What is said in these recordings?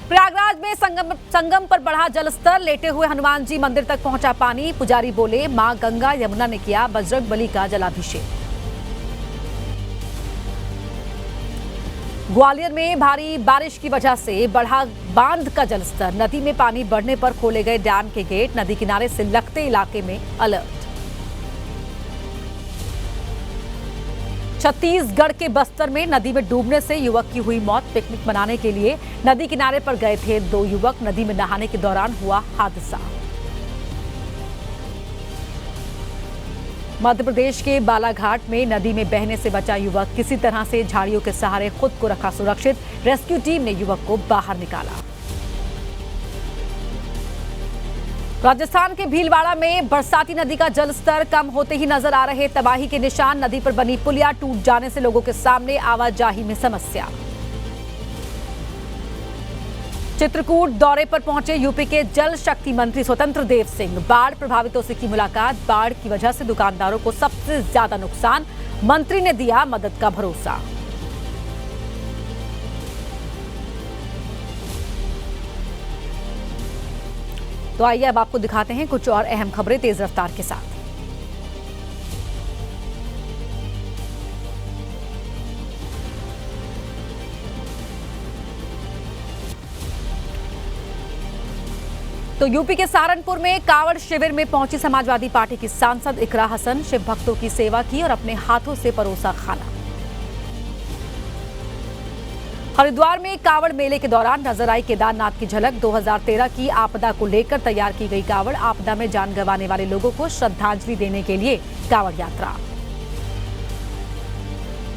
प्रयागराज में संगम पर बढ़ा जलस्तर, लेटे हुए हनुमान जी मंदिर तक पहुंचा पानी। पुजारी बोले, मां गंगा यमुना ने किया बजरंग बली का जलाभिषेक। ग्वालियर में भारी बारिश की वजह से बढ़ा बांध का जलस्तर, नदी में पानी बढ़ने पर खोले गए डैम के गेट, नदी किनारे से लगते इलाके में अलर्ट। छत्तीसगढ़ के बस्तर में नदी में डूबने से युवक की हुई मौत। पिकनिक मनाने के लिए नदी किनारे पर गए थे दो युवक, नदी में नहाने के दौरान हुआ हादसा। मध्य प्रदेश के बालाघाट में नदी में बहने से बचा युवक, किसी तरह से झाड़ियों के सहारे खुद को रखा सुरक्षित। रेस्क्यू टीम ने युवक को बाहर निकाला। राजस्थान के भीलवाड़ा में बरसाती नदी का जलस्तर कम होते ही नजर आ रहे तबाही के निशान। नदी पर बनी पुलिया टूट जाने से लोगों के सामने आवाजाही में समस्या। चित्रकूट दौरे पर पहुंचे यूपी के जल शक्ति मंत्री स्वतंत्र देव सिंह, बाढ़ प्रभावितों से की मुलाकात। बाढ़ की वजह से दुकानदारों को सबसे ज्यादा नुकसान, मंत्री ने दिया मदद का भरोसा। तो आइए अब आपको दिखाते हैं कुछ और अहम खबरें तेज रफ्तार के साथ। तो यूपी के सहारनपुर में कांवड़ शिविर में पहुंची समाजवादी पार्टी की सांसद इकरा हसन, शिव भक्तों की सेवा की और अपने हाथों से परोसा खाना। हरिद्वार में कांवड़ मेले के दौरान नजर आई केदारनाथ की झलक। 2013 की आपदा को लेकर तैयार की गई कांवड़, आपदा में जान गंवाने वाले लोगों को श्रद्धांजलि देने के लिए कांवड़ यात्रा।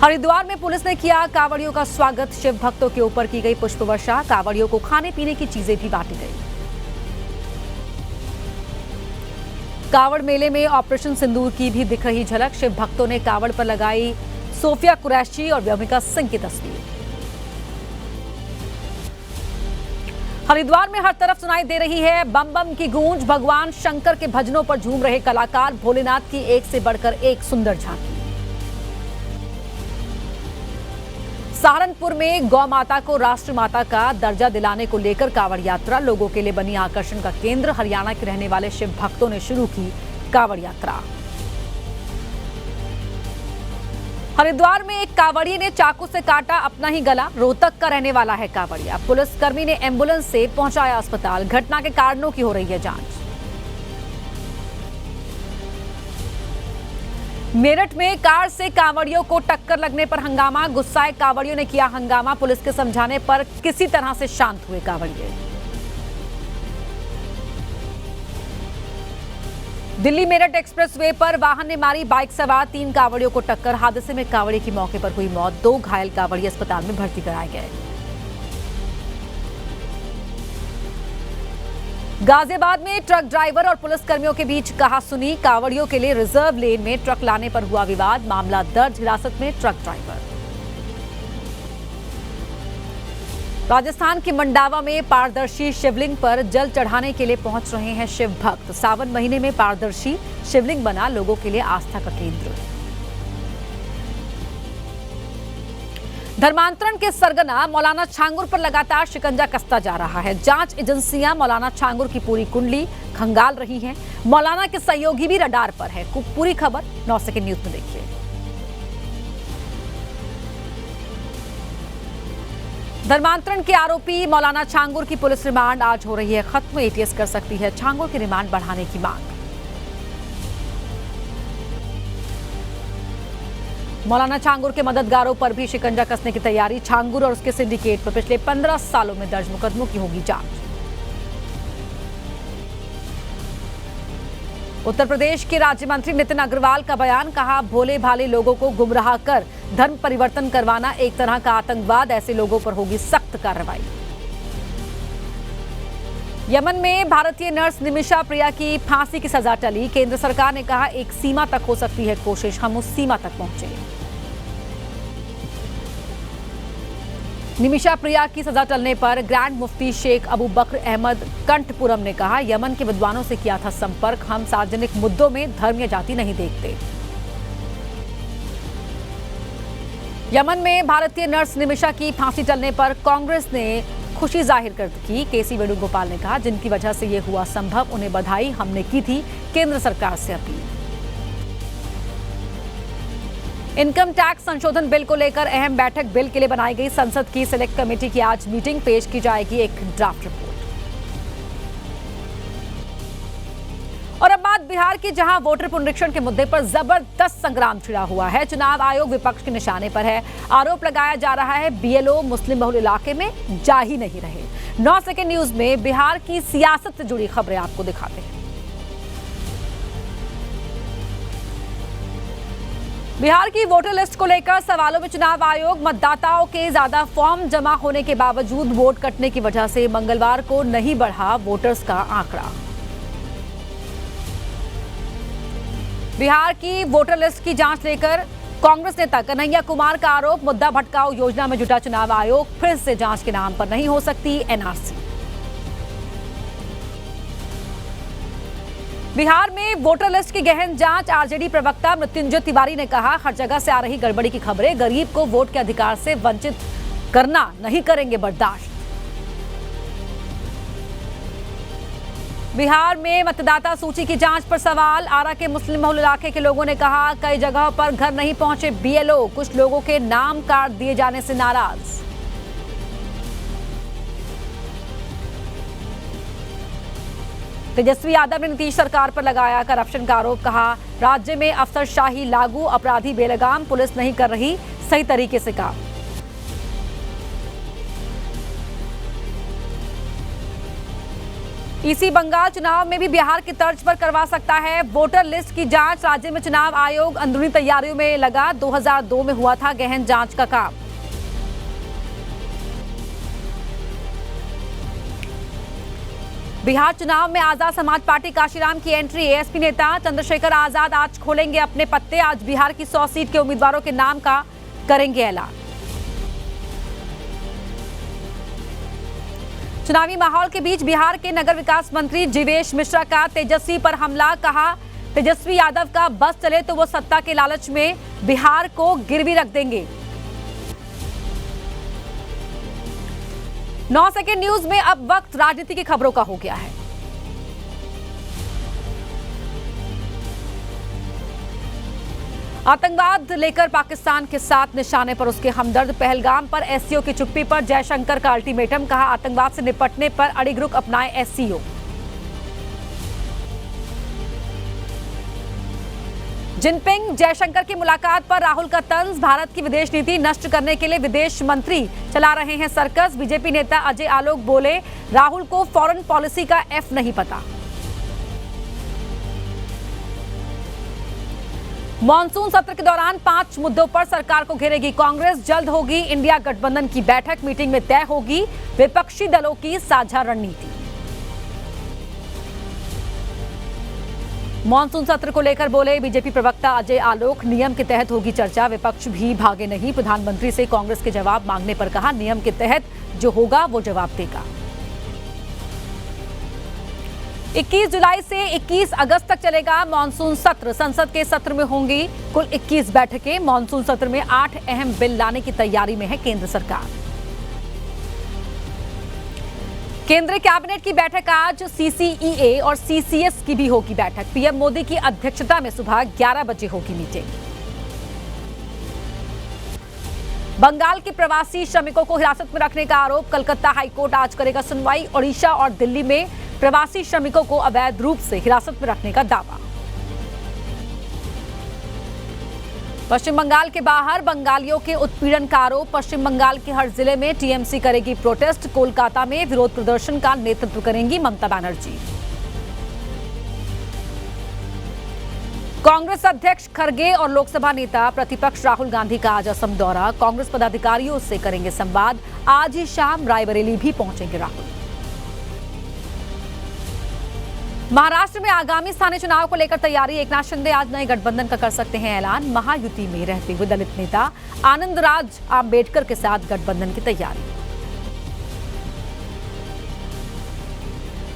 हरिद्वार में पुलिस ने किया कांवड़ियों का स्वागत, शिव भक्तों के ऊपर की गई पुष्प वर्षा। कांवड़ियों को खाने पीने की चीजें भी बांटी गई। कांवड़ मेले में ऑपरेशन सिंदूर की भी दिख रही झलक। शिव भक्तों ने कांवड़ पर लगाई सोफिया कुरैशी और व्योमिका सिंह की तस्वीर। हरिद्वार में हर तरफ सुनाई दे रही है बम बम की गूंज। भगवान शंकर के भजनों पर झूम रहे कलाकार, भोलेनाथ की एक से बढ़कर एक सुंदर झांकी। सहारनपुर में गौ माता को राष्ट्र माता का दर्जा दिलाने को लेकर कांवड़ यात्रा, लोगों के लिए बनी आकर्षण का केंद्र। हरियाणा के रहने वाले शिव भक्तों ने शुरू की कांवड़ यात्रा। हरिद्वार में एक कांवड़िए ने चाकू से काटा अपना ही गला। रोहतक का रहने वाला है कांवड़िया, पुलिसकर्मी ने एम्बुलेंस से पहुंचाया अस्पताल। घटना के कारणों की हो रही है जांच। मेरठ में कार से कांवड़ियों को टक्कर लगने पर हंगामा, गुस्साए कांवड़ियों ने किया हंगामा। पुलिस के समझाने पर किसी तरह से शांत हुए कांवड़िए। दिल्ली मेरठ एक्सप्रेसवे पर वाहन ने मारी बाइक सवार 3 कांवड़ियों को टक्कर। हादसे में कांवड़िए की मौके पर हुई मौत, 2 घायल कांवड़िए अस्पताल में भर्ती कराए गए। गाजियाबाद में ट्रक ड्राइवर और पुलिसकर्मियों के बीच कहासुनी, कांवड़ियों के लिए रिजर्व लेन में ट्रक लाने पर हुआ विवाद। मामला दर्ज, हिरासत में ट्रक ड्राइवर। राजस्थान के मंडावा में पारदर्शी शिवलिंग पर जल चढ़ाने के लिए पहुंच रहे हैं शिव भक्त। सावन महीने में पारदर्शी शिवलिंग बना लोगों के लिए आस्था का केंद्र। धर्मांतरण के सरगना मौलाना छांगुर पर लगातार शिकंजा कसता जा रहा है। जांच एजेंसियां मौलाना छांगुर की पूरी कुंडली खंगाल रही हैं। मौलाना के सहयोगी भी रडार पर है। पूरी खबर 9 सेकंड न्यूज में देखिए। धर्मांतरण के आरोपी मौलाना छांगुर की पुलिस रिमांड आज हो रही है खत्म। एटीएस कर सकती है छांगुर की रिमांड बढ़ाने की मांग। मौलाना छांगुर के मददगारों पर भी शिकंजा कसने की तैयारी। छांगुर और उसके सिंडिकेट पर पिछले 15 सालों में दर्ज मुकदमों की होगी जांच। उत्तर प्रदेश के राज्य मंत्री नितिन अग्रवाल का बयान, कहा भोले भाले लोगों को गुमराह कर धर्म परिवर्तन करवाना एक तरह का आतंकवाद, ऐसे लोगों पर होगी सख्त कार्रवाई। यमन में भारतीय नर्स निमिषा प्रिया की फांसी की सजा टली। केंद्र सरकार ने कहा एक सीमा तक हो सकती है कोशिश, हम उस सीमा तक पहुंचे। निमिषा प्रिया की सजा टलने पर ग्रैंड मुफ्ती शेख अबू बकर अहमद कंठपुरम ने कहा, यमन के विद्वानों से किया था संपर्क, हम सार्वजनिक मुद्दों में धर्म या जाति नहीं देखते। यमन में भारतीय नर्स निमिषा की फांसी टलने पर कांग्रेस ने खुशी जाहिर कर की। केसी वेणुगोपाल ने कहा, जिनकी वजह से ये हुआ संभव, उन्हें बधाई हमने की थी। केंद्र सरकार से अपील। इनकम टैक्स संशोधन बिल को लेकर अहम बैठक। बिल के लिए बनाई गई संसद की सिलेक्ट कमेटी की आज मीटिंग। पेश की जाएगी एक ड्राफ्ट रिपोर्ट। और अब बात बिहार की, जहां वोटर पुनरीक्षण के मुद्दे पर जबरदस्त संग्राम छिड़ा हुआ है। चुनाव आयोग विपक्ष के निशाने पर है। आरोप लगाया जा रहा है बीएलओ मुस्लिम बहुल इलाके में जा ही नहीं रहे। 9 सेकंड न्यूज में बिहार की सियासत से जुड़ी खबरें आपको दिखाते हैं। बिहार की वोटर लिस्ट को लेकर सवालों में चुनाव आयोग। मतदाताओं के ज्यादा फॉर्म जमा होने के बावजूद वोट कटने की वजह से मंगलवार को नहीं बढ़ा वोटर्स का आंकड़ा। बिहार की वोटर लिस्ट की जांच लेकर कांग्रेस नेता कन्हैया कुमार का आरोप। मुद्दा भटकाऊ योजना में जुटा चुनाव आयोग, फिर से जांच के नाम पर नहीं हो सकती एनआरसी। बिहार में वोटर लिस्ट की गहन जांच। आरजेडी प्रवक्ता मृत्युंजय तिवारी ने कहा, हर जगह से आ रही गड़बड़ी की खबरें, गरीब को वोट के अधिकार से वंचित करना नहीं करेंगे बर्दाश्त। बिहार में मतदाता सूची की जांच पर सवाल। आरा के मुस्लिम बहुल इलाके के लोगों ने कहा, कई जगहों पर घर नहीं पहुंचे बीएलओ। कुछ लोगों के नाम काट दिए जाने से नाराज। तेजस्वी यादव ने नीतीश सरकार पर लगाया करप्शन का आरोप। कहा, राज्य में अफसरशाही लागू, अपराधी बेलगाम, पुलिस नहीं कर रही सही तरीके से काम। इसी बंगाल चुनाव में भी बिहार की तर्ज पर करवा सकता है वोटर लिस्ट की जांच। राज्य में चुनाव आयोग अंदरूनी तैयारियों में लगा। 2002 में हुआ था गहन जांच का काम। बिहार चुनाव में आजाद समाज पार्टी काशीराम की एंट्री। एएसपी नेता चंद्रशेखर आजाद आज खोलेंगे अपने पत्ते। आज बिहार की 100 सीट के उम्मीदवारों के नाम का करेंगे ऐलान। चुनावी माहौल के बीच बिहार के नगर विकास मंत्री जीवेश मिश्रा का तेजस्वी पर हमला। कहा, तेजस्वी यादव का बस चले तो वो सत्ता के लालच में बिहार को गिरवी रख देंगे। 9 सेकंड न्यूज में अब वक्त राजनीति की खबरों का हो गया है। आतंकवाद लेकर पाकिस्तान के साथ निशाने पर उसके हमदर्द। पहलगाम पर एससीओ की चुप्पी पर जयशंकर का अल्टीमेटम। कहा, आतंकवाद से निपटने पर अड़िग रुख अपनाए एससीओ। जिनपिंग जयशंकर की मुलाकात पर राहुल का तंज। भारत की विदेश नीति नष्ट करने के लिए विदेश मंत्री चला रहे हैं सर्कस। बीजेपी नेता अजय आलोक बोले, राहुल को फॉरेन पॉलिसी का एफ नहीं पता। मॉनसून सत्र के दौरान 5 मुद्दों पर सरकार को घेरेगी कांग्रेस। जल्द होगी इंडिया गठबंधन की बैठक। मीटिंग में तय होगी विपक्षी दलों की साझा रणनीति। मॉनसून सत्र को लेकर बोले बीजेपी प्रवक्ता अजय आलोक, नियम के तहत होगी चर्चा। विपक्ष भी भागे नहीं। प्रधानमंत्री से कांग्रेस के जवाब मांगने पर कहा, नियम के तहत जो होगा वो जवाब देगा। 21 जुलाई से 21 अगस्त तक चलेगा मॉनसून सत्र। संसद के सत्र में होंगी कुल 21 बैठकें। मॉनसून सत्र में 8 अहम बिल लाने की तैयारी में है केंद्र सरकार। केंद्रीय कैबिनेट की बैठक आज। सीसीईए और सीसीएस की भी होगी बैठक। पीएम मोदी की अध्यक्षता में सुबह 11 बजे होगी मीटिंग। बंगाल के प्रवासी श्रमिकों को हिरासत में रखने का आरोप। कलकत्ता हाईकोर्ट आज करेगा सुनवाई। ओडिशा और दिल्ली में प्रवासी श्रमिकों को अवैध रूप से हिरासत में रखने का दावा। पश्चिम बंगाल के बाहर बंगालियों के उत्पीड़न का आरोप। पश्चिम बंगाल के हर जिले में टीएमसी करेगी प्रोटेस्ट। कोलकाता में विरोध प्रदर्शन का नेतृत्व करेंगी ममता बनर्जी। कांग्रेस अध्यक्ष खरगे और लोकसभा नेता प्रतिपक्ष राहुल गांधी का आज असम दौरा। कांग्रेस पदाधिकारियों से करेंगे संवाद। आज ही शाम रायबरेली भी पहुंचेंगे राहुल। महाराष्ट्र में आगामी स्थानीय चुनाव को लेकर तैयारी। एकनाथ शिंदे आज नए गठबंधन का कर सकते हैं ऐलान। महायुति में रहते हुए दलित नेता आनंद राज आंबेडकर के साथ गठबंधन की तैयारी।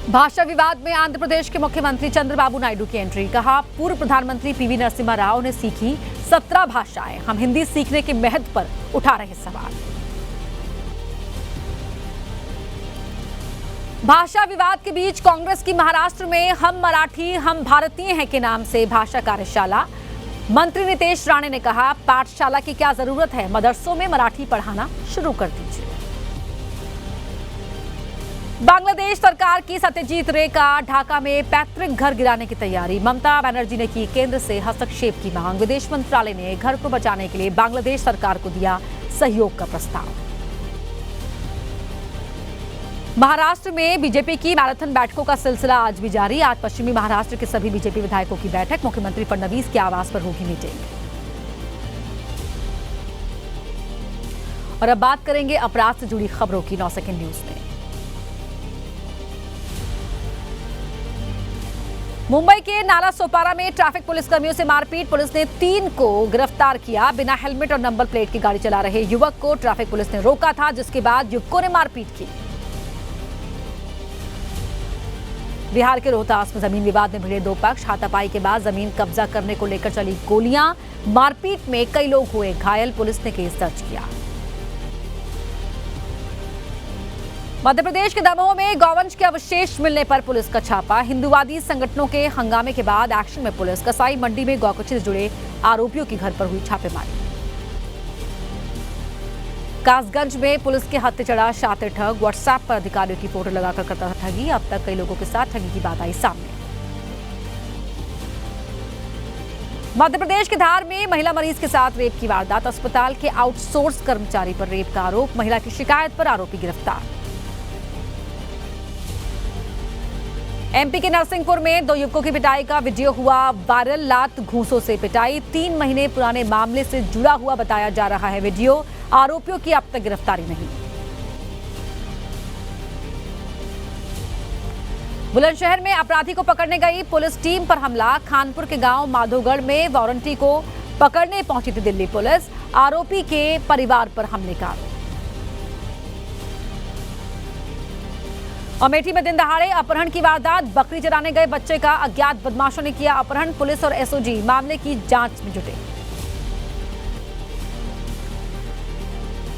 भाषा विवाद में आंध्र प्रदेश के मुख्यमंत्री चंद्रबाबू नायडू की एंट्री। कहा, पूर्व प्रधानमंत्री पीवी नरसिम्हा राव ने सीखी 17 भाषाएं, हम हिंदी सीखने के महत्व पर उठा रहे सवाल। भाषा विवाद के बीच कांग्रेस की महाराष्ट्र में हम मराठी हम भारतीय हैं के नाम से भाषा कार्यशाला। मंत्री नितेश राणे ने कहा, पाठशाला की क्या जरूरत है, मदरसों में मराठी पढ़ाना शुरू कर दीजिए। बांग्लादेश सरकार की सत्यजीत रे का ढाका में पैतृक घर गिराने की तैयारी। ममता बनर्जी ने की केंद्र से हस्तक्षेप की मांग। विदेश मंत्रालय ने घर को बचाने के लिए बांग्लादेश सरकार को दिया सहयोग का प्रस्ताव। महाराष्ट्र में बीजेपी की मैराथन बैठकों का सिलसिला आज भी जारी। आज पश्चिमी महाराष्ट्र के सभी बीजेपी विधायकों की बैठक। मुख्यमंत्री फडणवीस के आवास पर होगी मीटिंग। और अब बात करेंगे अपराध से जुड़ी खबरों की 9 सेकंड न्यूज में। मुंबई के नाला सोपारा में ट्रैफिक पुलिसकर्मियों से मारपीट। पुलिस ने 3 को गिरफ्तार किया। बिना हेलमेट और नंबर प्लेट की गाड़ी चला रहे युवक को ट्रैफिक पुलिस ने रोका था, जिसके बाद युवकों ने मारपीट की। बिहार के रोहतास में जमीन विवाद में भिड़े 2 पक्ष। हाथापाई के बाद जमीन कब्जा करने को लेकर चली गोलियां। मारपीट में कई लोग हुए घायल। पुलिस ने केस दर्ज किया। मध्य प्रदेश के दमोह में गौवंश के अवशेष मिलने पर पुलिस का छापा। हिंदूवादी संगठनों के हंगामे के बाद एक्शन में पुलिस। कसाई मंडी में गौकची से जुड़े आरोपियों के घर पर हुई छापेमारी। कासगंज में पुलिस के हत्थे चढ़ा शातिर ठग। व्हाट्सएप पर अधिकारियों की फोटो लगाकर करता था ठगी। अब तक कई लोगों के साथ ठगी की बात आई सामने। मध्य प्रदेश के धार में महिला मरीज के साथ रेप की वारदात। अस्पताल के आउटसोर्स कर्मचारी पर रेप का आरोप। महिला की शिकायत पर आरोपी गिरफ्तार। एमपी के नरसिंहपुर में 2 युवकों की पिटाई का वीडियो हुआ वायरल। लात घूंसों से पिटाई। 3 महीने पुराने मामले से जुड़ा हुआ बताया जा रहा है वीडियो। आरोपियों की अब तक गिरफ्तारी नहीं। बुलंदशहर में अपराधी को पकड़ने गई पुलिस टीम पर हमला। खानपुर के गांव माधोगढ़ में वारंटी को पकड़ने पहुंची थी दिल्ली पुलिस। आरोपी के परिवार पर हमले का आरोप। अमेठी में दिन दहाड़े अपहरण की वारदात। बकरी चराने गए बच्चे का अज्ञात बदमाशों ने किया अपहरण। पुलिस और एसओजी मामले की जांच में जुटे।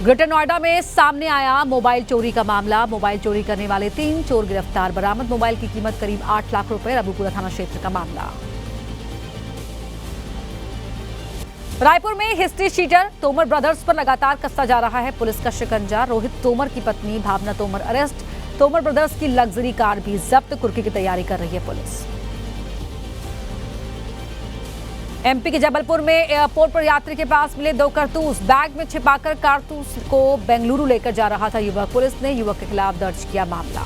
ग्रेटर नोएडा में सामने आया मोबाइल चोरी का मामला। मोबाइल चोरी करने वाले 3 चोर गिरफ्तार। बरामद मोबाइल की कीमत करीब 8 लाख रुपए। रबुपुरा थाना क्षेत्र का मामला। रायपुर में हिस्ट्री शीटर तोमर ब्रदर्स पर लगातार कसता जा रहा है पुलिस का शिकंजा। रोहित तोमर की पत्नी भावना तोमर अरेस्ट। तोमर ब्रदर्स की लग्जरी कार भी जब्त। कुर्की की तैयारी कर रही है पुलिस। एमपी के जबलपुर में एयरपोर्ट पर यात्री के पास मिले 2 कारतूस। बैग में छिपाकर कारतूस को बेंगलुरु लेकर जा रहा था युवक। पुलिस ने युवक के खिलाफ दर्ज किया मामला।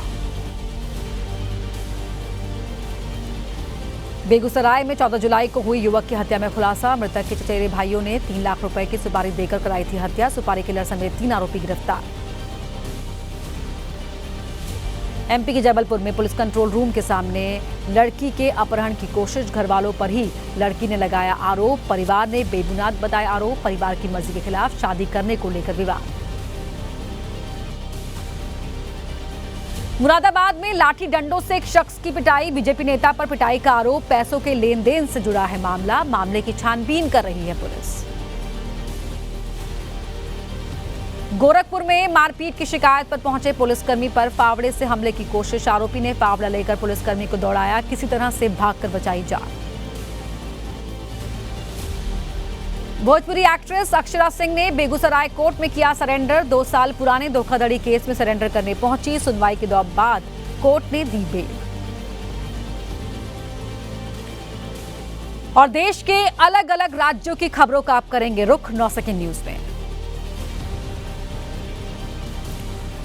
बेगूसराय में 14 जुलाई को हुई युवक की हत्या में खुलासा। मृतक के चचेरे भाइयों ने 3 लाख रुपए की सुपारी देकर कराई थी हत्या। सुपारी किलर समेत 3 आरोपी गिरफ्तार। एमपी के जबलपुर में पुलिस कंट्रोल रूम के सामने लड़की के अपहरण की कोशिश। घर वालों पर ही लड़की ने लगाया आरोप। परिवार ने बेबुनियाद बताया आरोप। परिवार की मर्जी के खिलाफ शादी करने को लेकर विवाद। मुरादाबाद में लाठी डंडों से एक शख्स की पिटाई। बीजेपी नेता पर पिटाई का आरोप। पैसों के लेन देन से जुड़ा है मामला। मामले की छानबीन कर रही है पुलिस। गोरखपुर में मारपीट की शिकायत पर पहुंचे पुलिसकर्मी पर फावड़े से हमले की कोशिश। आरोपी ने फावड़ा लेकर पुलिसकर्मी को दौड़ाया। किसी तरह से भागकर बचाई जान। भोजपुरी एक्ट्रेस अक्षरा सिंह ने बेगूसराय कोर्ट में किया सरेंडर। 2 साल पुराने धोखाधड़ी केस में सरेंडर करने पहुंची। सुनवाई के बाद कोर्ट ने दी बेल। और देश के अलग अलग राज्यों की खबरों का आप करेंगे रुख 9 सेकंड न्यूज में।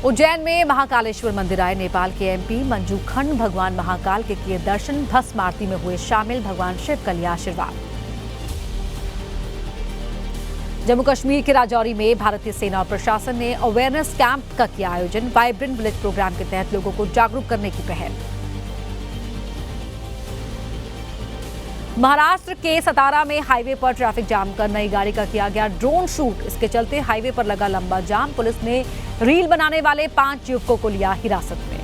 उज्जैन में महाकालेश्वर मंदिर आए नेपाल के एमपी मंजू खंड। भगवान महाकाल के किए दर्शन। भस्म आरती में हुए शामिल। भगवान शिव का लिया आशीर्वाद। जम्मू कश्मीर के राजौरी में भारतीय सेना और प्रशासन ने अवेयरनेस कैंप का किया आयोजन। वाइब्रेंट विलेज प्रोग्राम के तहत लोगों को जागरूक करने की पहल। महाराष्ट्र के सतारा में हाईवे पर ट्रैफिक जाम कर नई गाड़ी का किया गया ड्रोन शूट। इसके चलते हाईवे पर लगा लंबा जाम। पुलिस ने रील बनाने वाले 5 युवकों को लिया हिरासत में।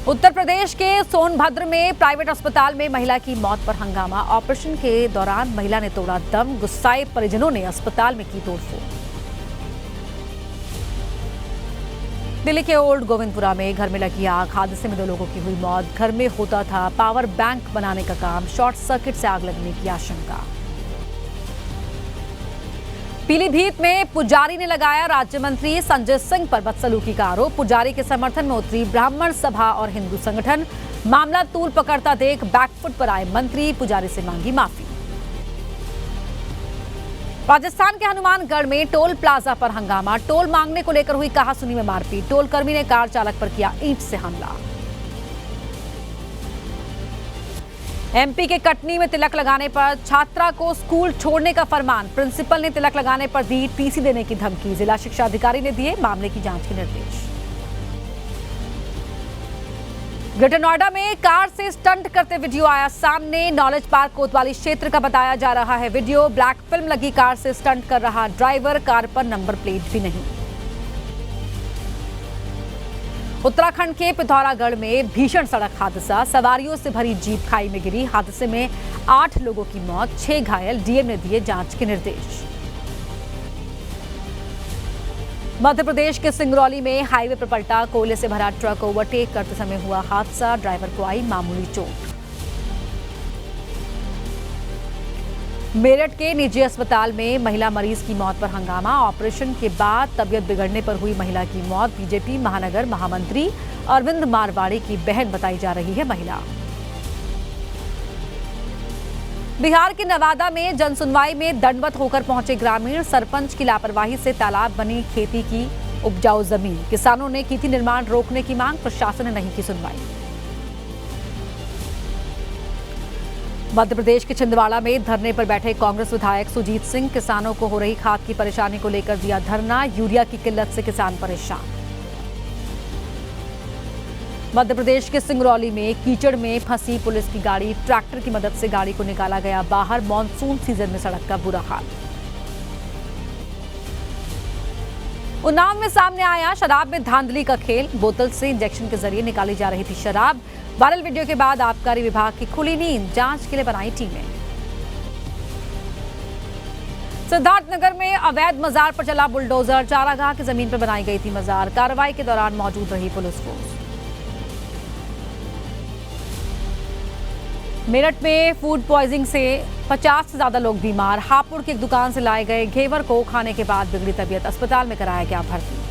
उत्तर प्रदेश के सोनभद्र में प्राइवेट अस्पताल में महिला की मौत पर हंगामा। ऑपरेशन के दौरान महिला ने तोड़ा दम, गुस्साए परिजनों ने अस्पताल में की तोड़फोड़। दिल्ली के ओल्ड गोविंदपुरा में घर में लगी आग, हादसे में 2 लोगों की हुई मौत। घर में होता था पावर बैंक बनाने का काम, शॉर्ट सर्किट से आग लगने की आशंका। पीलीभीत में पुजारी ने लगाया राज्य मंत्री संजय सिंह पर बदसलूकी का आरोप। पुजारी के समर्थन में उतरी ब्राह्मण सभा और हिंदू संगठन। मामला तूल पकड़ता देख बैकफुट पर आए मंत्री, पुजारी से मांगी माफी। राजस्थान के हनुमानगढ़ में टोल प्लाजा पर हंगामा। टोल मांगने को लेकर हुई कहासुनी में मारपीट। टोल कर्मी ने कार चालक पर किया ईंट से हमला। एमपी के कटनी में तिलक लगाने पर छात्रा को स्कूल छोड़ने का फरमान। प्रिंसिपल ने तिलक लगाने पर दी टीसी देने की धमकी। जिला शिक्षा अधिकारी ने दिए मामले की जांच के निर्देश। ग्रेटर नोएडा में कार से स्टंट करते वीडियो आया सामने। नॉलेज पार्क कोतवाली क्षेत्र का बताया जा रहा है वीडियो। ब्लैक फिल्म लगी कार से स्टंट कर रहा ड्राइवर, कार पर नंबर प्लेट भी नहीं। उत्तराखंड के पिथौरागढ़ में भीषण सड़क हादसा। सवारियों से भरी जीप खाई में गिरी। हादसे में 8 लोगों की मौत, 6 घायल। डीएम ने दिए जांच के निर्देश। मध्य प्रदेश के सिंगरौली में हाईवे पर पलटा कोयले से भरा ट्रक। ओवरटेक करते समय हुआ हादसा, ड्राइवर को आई मामूली चोट। मेरठ के निजी अस्पताल में महिला मरीज की मौत पर हंगामा। ऑपरेशन के बाद तबीयत बिगड़ने पर हुई महिला की मौत। बीजेपी महानगर महामंत्री अरविंद मारवाड़ी की बहन बताई जा रही है महिला। बिहार के नवादा में जनसुनवाई में दंडवत होकर पहुंचे ग्रामीण। सरपंच की लापरवाही से तालाब बनी खेती की उपजाऊ जमीन। किसानों ने की थी निर्माण रोकने की मांग, प्रशासन ने नहीं की सुनवाई। मध्य प्रदेश के छिंदवाड़ा में धरने पर बैठे कांग्रेस विधायक सुजीत सिंह। किसानों को हो रही खाद की परेशानी को लेकर दिया धरना। यूरिया की किल्लत से किसान परेशान। मध्य प्रदेश के सिंगरौली में कीचड़ में फंसी पुलिस की गाड़ी। ट्रैक्टर की मदद से गाड़ी को निकाला गया बाहर। मॉनसून सीजन में सड़क का बुरा हाल। उन्नाव में सामने आया शराब में धांधली का खेल। बोतल से इंजेक्शन के जरिए निकाली जा रही थी शराब। वायरल वीडियो के बाद आबकारी विभाग की खुली नींद। जांच के लिए बनाई टीमें। सिद्धार्थनगर में अवैध मजार पर चला बुलडोजर। चारागाह की जमीन पर बनाई गई थी मजार। कार्रवाई के दौरान मौजूद रही पुलिस फोर्स। मेरठ में फूड पॉइजनिंग से 50 से ज्यादा लोग बीमार। हापुड़ की एक दुकान से लाए गए घेवर को खाने के बाद बिगड़ी तबीयत। अस्पताल में कराया गया भर्ती।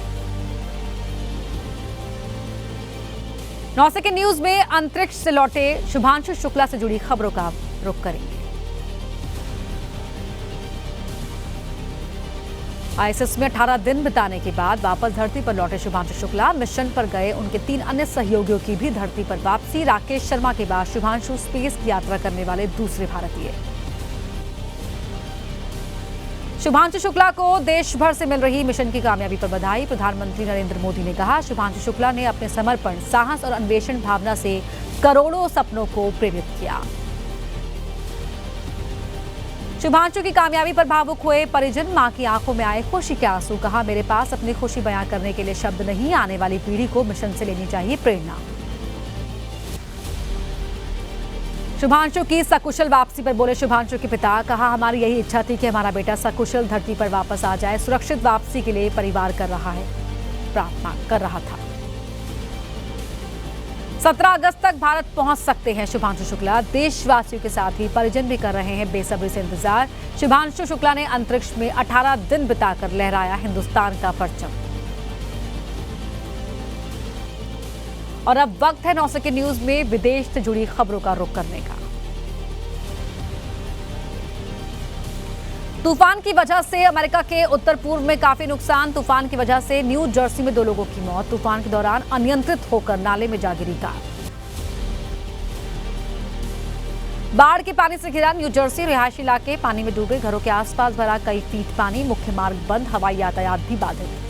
नौसेना न्यूज में अंतरिक्ष से लौटे शुभांशु शुक्ला से जुड़ी खबरों का रुख करेंगे। आईएसएस में 18 दिन बिताने के बाद वापस धरती पर लौटे शुभांशु शुक्ला। मिशन पर गए उनके 3 अन्य सहयोगियों की भी धरती पर वापसी। राकेश शर्मा के बाद शुभांशु स्पेस की यात्रा करने वाले दूसरे भारतीय। शुभांशु शुक्ला को देश भर से मिल रही मिशन की कामयाबी पर बधाई। प्रधानमंत्री नरेंद्र मोदी ने कहा शुभांशु शुक्ला ने अपने समर्पण, साहस और अन्वेषण भावना से करोड़ों सपनों को प्रेरित किया। शुभांशु की कामयाबी पर भावुक हुए परिजन। मां की आंखों में आए खुशी के आंसू। कहा मेरे पास अपनी खुशी बयां करने के लिए शब्द नहीं। आने वाली पीढ़ी को मिशन से लेनी चाहिए प्रेरणा। शुभांशु की सकुशल वापसी पर बोले शुभांशु के पिता। कहा हमारी यही इच्छा थी कि हमारा बेटा सकुशल धरती पर वापस आ जाए। सुरक्षित वापसी के लिए परिवार प्रार्थना कर रहा था। 17 अगस्त तक भारत पहुंच सकते हैं शुभांशु शुक्ला। देशवासियों के साथ ही परिजन भी कर रहे हैं बेसब्री से इंतजार। शुभांशु शुक्ला ने अंतरिक्ष में 18 दिन बिताकर लहराया हिंदुस्तान का परचम। और अब वक्त है नौसेना न्यूज में विदेश से जुड़ी खबरों का रुख करने का। तूफान की वजह से अमेरिका के उत्तर पूर्व में काफी नुकसान। तूफान की वजह से न्यू जर्सी में 2 लोगों की मौत। तूफान के दौरान अनियंत्रित होकर नाले में जा गिरी कार। बाढ़ के पानी से घिरा न्यू जर्सी। रिहायशी इलाके पानी में डूबे। घरों के आसपास भरा कई फीट पानी। मुख्य मार्ग बंद। हवाई यातायात भी बाधित।